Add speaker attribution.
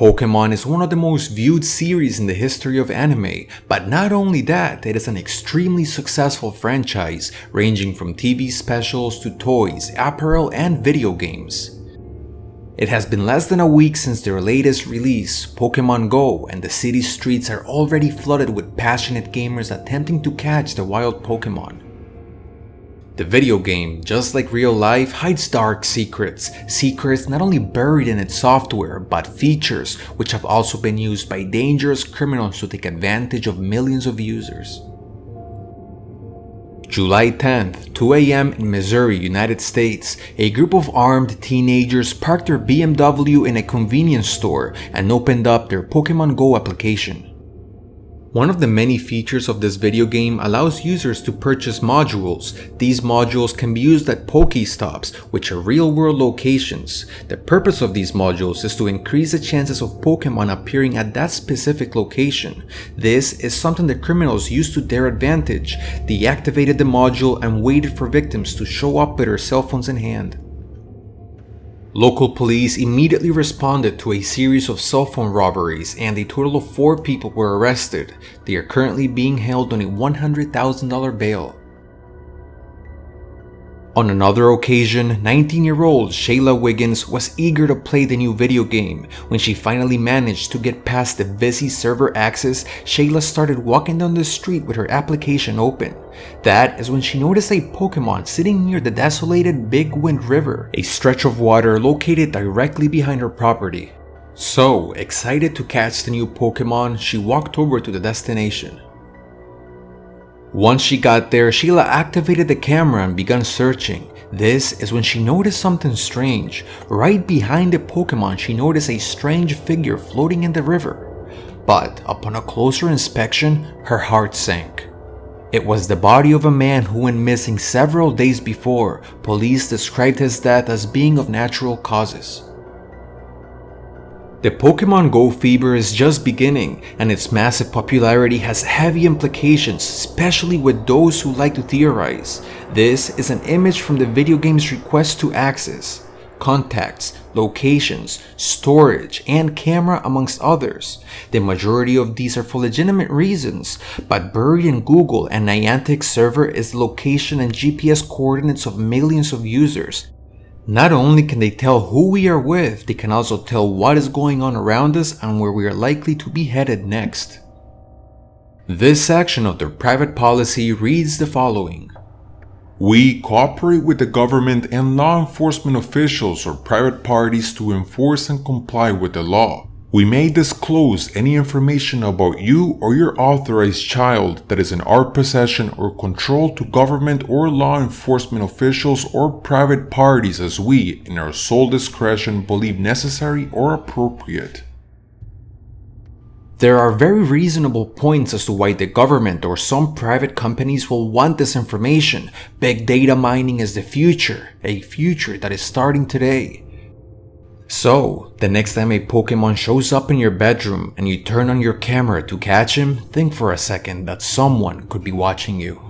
Speaker 1: Pokemon is one of the most viewed series in the history of anime, but not only that, it is an extremely successful franchise ranging from TV specials to toys, apparel, and video games. It has been less than a week since their latest release, Pokemon Go, and the city streets are already flooded with passionate gamers attempting to catch the wild Pokemon. The video game, just like real life, hides dark secrets not only buried in its software, but features which have also been used by dangerous criminals to take advantage of millions of users. July 10th, 2 a.m. in Missouri, United States, a group of armed teenagers parked their BMW in a convenience store and opened up their Pokemon Go application. One of the many features of this video game allows users to purchase modules. These modules can be used at Pokestops, which are real-world locations. The purpose of these modules is to increase the chances of Pokemon appearing at that specific location. This is something the criminals used to their advantage. They activated the module and waited for victims to show up with their cell phones in hand. Local police immediately responded to a series of cell phone robberies and a total of 4 people were arrested. They are currently being held on a $100,000 bail. On another occasion, 19-year-old Shayla Wiggins was eager to play the new video game. When she finally managed to get past the busy server access, Shayla started walking down the street with her application open. That is when she noticed a Pokemon sitting near the desolated Big Wind River, a stretch of water located directly behind her property. So, excited to catch the new Pokemon, she walked over to the destination. Once she got there, Sheila activated the camera and began searching. This is when she noticed something strange. Right behind the Pokemon, she noticed a strange figure floating in the river. But upon a closer inspection, her heart sank. It was the body of a man who went missing several days before. Police described his death as being of natural causes. The Pokemon Go fever is just beginning, and its massive popularity has heavy implications, especially with those who like to theorize. This is an image from the video game's request to access, contacts, locations, storage, and camera amongst others. The majority of these are for legitimate reasons, but buried in Google and Niantic server is the location and GPS coordinates of millions of users. Not only can they tell who we are with, they can also tell what is going on around us and where we are likely to be headed next. This section of their private policy reads the following.
Speaker 2: We cooperate with the government and law enforcement officials or private parties to enforce and comply with the law. We may disclose any information about you or your authorized child that is in our possession or control to government or law enforcement officials or private parties as we, in our sole discretion, believe necessary or appropriate.
Speaker 1: There are very reasonable points as to why the government or some private companies will want this information. Big data mining is the future, a future that is starting today. So, the next time a Pokemon shows up in your bedroom and you turn on your camera to catch him, think for a second that someone could be watching you.